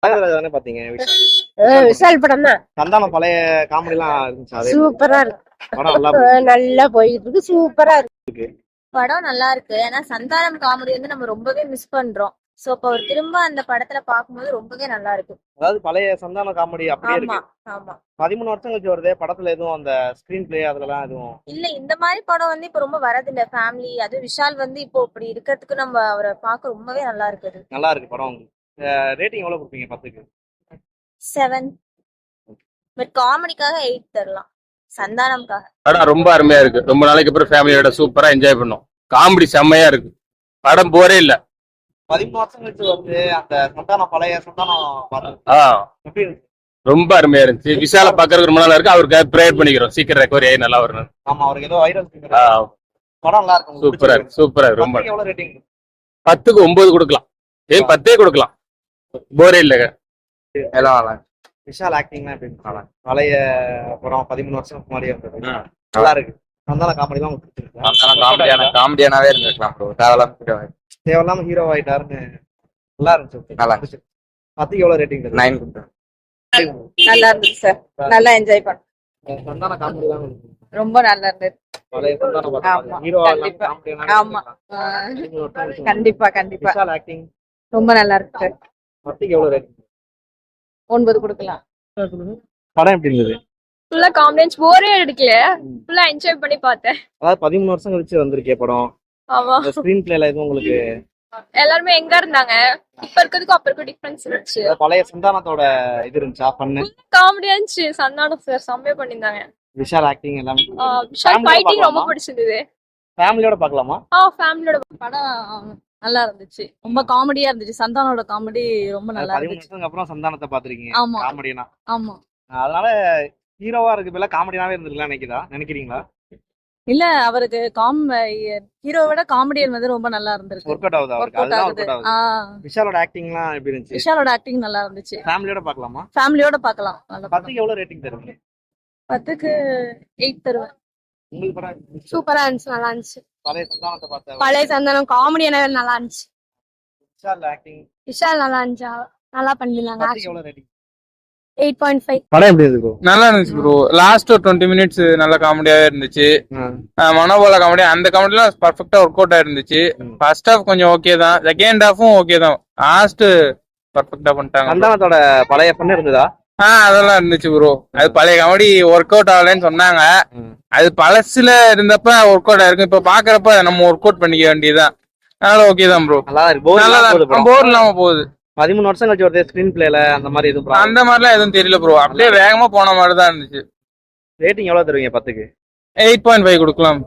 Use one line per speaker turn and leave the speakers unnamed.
தானே பாத்தீங்க விஷால்
விஷால் படம் தான்.
சந்தானம் பழைய காமெடி எல்லாம் இருந்துச்சு. அதே
சூப்பரா இருக்கு.
படம்
நல்லா போயிட்டு இருக்கு. சூப்பரா இருக்கு.
படம் நல்லா இருக்கு. ஏன்னா சந்தானம் காமெடி வந்து நம்ம ரொம்பவே மிஸ் பண்றோம். சோ இப்ப அவர் திரும்ப அந்த படத்துல பாக்கும்போது ரொம்பவே நல்லா இருக்கு.
அதாவது பழைய சந்தான காமெடி அப்படியே இருக்கு.
ஆமா
13 வருஷம் கழிச்சு வருதே படத்துல எதுவும் அந்த ஸ்கிரீன் பிளே அதெல்லாம் எதுவும்
இல்ல. இந்த மாதிரி படம் வந்து இப்ப ரொம்ப வரதில்ல ஃபேமிலி. அது விஷால் வந்து இப்போ இப்படி இருக்கிறதுக்கு நம்ம அவரை பார்க்க ரொம்பவே நல்லா இருக்குது.
நல்லா இருக்கு படம். ரேட்டிங் எவ்வளவு கொடுப்பீங்க 10க்கு?
7. பட் காமெடிக்காக 8 தரலாம். சந்தானம்காக
படம் ரொம்ப அருமையா இருக்கு. ரொம்ப நாளைக்கு அப்புறம் ஃபேமிலியோட சூப்பரா என்ஜாய் பண்ணோம். காமெடி செம்மையா இருக்கு. படம் போரே இல்ல.
13 வருஷம் கழிச்சு வந்து அந்த சந்தானம் பழைய சந்தானம்
ரொம்ப அருமையா இருந்துச்சு. விஷால பாக்குறதுக்கு ரொம்ப நல்லா இருக்கு. அவருக்கு ப்ரேயர் பண்ணிக்கிறோம் சீக்கிரம் ரெக்கவரி ஆகி நல்லா வரணும்.
ஆமா அவருக்கு ஏதோ வைரல் படம் நல்லா இருக்கும்.
சூப்பரா இருக்கு. சூப்பரா இருக்கு. ரொம்ப
எவ்வளவு ரேட்டிங்?
10க்கு 9 கொடுக்கலாம். 10 கொடுக்கலாம். போரே இல்ல. எல்லாம்
விஷால் ஆக்டிங்லாம் எப்படி இருக்கு? பழைய படம் 13 வருஷம் முன்னாடியே இருந்தது. நல்லா இருக்கு. சந்தான காமெடி தான்
காமெடியானாவே இருந்திருக்கலாம்.
தேவையில்லாம ஹீரோ ஆயிட்டாருன்னு நல்லா இருந்துச்சு. நல்லா இருந்துச்சு. 10க்கு எவ்வளவு ரேட்டிங்?
9.
நல்லா இருந்துச்சு சார். நல்லா என்ஜாய் பண்ணோம்.
சந்தான காமெடி தான்
ரொம்ப நல்லா இருந்தது.
பழைய சந்தானம் ஹீரோ
ஆமா கண்டிப்பா கண்டிப்பா
விஷால் ஆக்டிங்
ரொம்ப நல்லா இருக்கு சார்.
10க்கு எவ்வளவு ரேட்டிங்?
9 கொடுக்கலாம்.
படம் எப்படி இருந்தது?
ஃபுல்லா காமெடியன்ஸ் போரே அடிக்கல. ஃபுல்லா என்ஜாய் பண்ணி பார்த்தேன்.
அதாவது 13 வருஷம் கழிச்சு வந்திருக்கே படம்.
ஆமா.
ஸ்கிரீன் பிளேல எதுவும் உங்களுக்கு
எல்லாருமே எங்க இருந்தாங்க? இப்ப இருக்கிறதுக்கும் அப்ப இருக்க டிஃபரன்ஸ் இருந்துச்சு.
பழைய சந்தானத்தோட இது இருந்துச்சா? பண்ணு
காமெடியா இருந்துச்சு. சந்தானம் சார் செம்மையா பண்ணிருந்தாங்க.
விஷால் ஆக்டிங் எல்லாமே.
விஷால் ஃபைட்டிங் ரொம்ப பிடிச்சிருந்தது.
ஃபேமிலியோட பார்க்கலாமா?
ஃபேமிலியோட.
படம் நல்லா இருந்துச்சு. ரொம்ப காமெடியா இருந்துச்சு. சந்தானோட காமெடி ரொம்ப நல்லா இருந்துச்சு.
13 வருஷத்துக்கு அப்புறம் சந்தானத்தை பாத்துருக்கீங்க.
ஆமா.
காமெடினா.
ஆமா.
அதனால ஹீரோவா இருக்கு பேல காமெடியாவே இருந்திருக்கலாம் நினைக்கிறீங்களா?
இல்ல அவருக்கு ஹீரோவை விட காமெடியன் வந்து ரொம்ப நல்லா இருந்திருக்கு.
ஒர்க் அவுட் ஆகுது அவருக்கு. அதுதான் ஒர்க் அவுட் ஆகுது. விஷாலோட ஆக்டிங்லாம் எப்படி இருந்துச்சு?
விஷாலோட ஆக்டிங் நல்லா இருந்துச்சு.
ஃபேமிலியோட பார்க்கலாமா?
ஃபேமிலியோட பார்க்கலாம்.
10க்கு எவ்வளவு ரேட்டிங் தருவீங்க?
10க்கு 8 தருவேன்.
உங்களுக்கு படம்
சூப்பரா இருந்துச்சு. நல்லா இருந்துச்சு.
பழைய சந்தானத்தை பார்த்தா
பழைய சந்தானம் காமெடியான நல்லா இருந்துச்சு.
விஷால் ஆக்டிங்
விஷால் நல்லா இருந்துச்சா? நல்லா பண்ணிருந்தாங்க.
10க்கு எவ்வளவு ரேட்டிங்?
8.5.
படம் எப்படி இருக்கு?
நல்லா இருந்துச்சு ப்ரோ. லாஸ்ட் ஒரு 20 மினிட்ஸ் நல்ல காமெடியாவே இருந்துச்சு. மனோபால காமெடி அந்த காமெடிலாம் பர்ஃபெக்டா ஒர்க் அவுட் ஆயிருந்துச்சு. ஃபர்ஸ்ட் ஹாஃப் கொஞ்சம் ஓகே தான். செகண்ட் ஹாஃபும் ஓகே தான். லாஸ்ட் பர்ஃபெக்டா பண்ணிட்டாங்க.
சந்தானத்தோட பழைய பண்ணு இருந்ததா?
அதெல்லாம் இருந்துச்சு ப்ரோ. அது பழைய காமெடி ஒர்க் அவுட் ஆகலன்னு சொன்னாங்க. அது பழசுல இருந்தப்ப ஒர்க் அவுட் ஆயிருக்கு. இப்ப பாக்குறப்ப நம்ம ஒர்க் அவுட் பண்ணிக்க வேண்டியதுதான். அதனால ஓகே தான் ப்ரோ.
நல்லா இருக்கு.
போர் இல்லாம போகுது.
13 வருஷம் கழிச்சு வருது ஸ்கிரீன் பிளேல அந்த மாதிரி எதுவும்
அந்த மாதிரிலாம் எதுவும் தெரியல ப்ரோ. அப்படியே வேகமா போன மாதிரி தான் இருந்துச்சு.
ரேட்டிங் எவ்வளவு தருவீங்க 10க்கு?
8.5 கொடுக்கலாம்.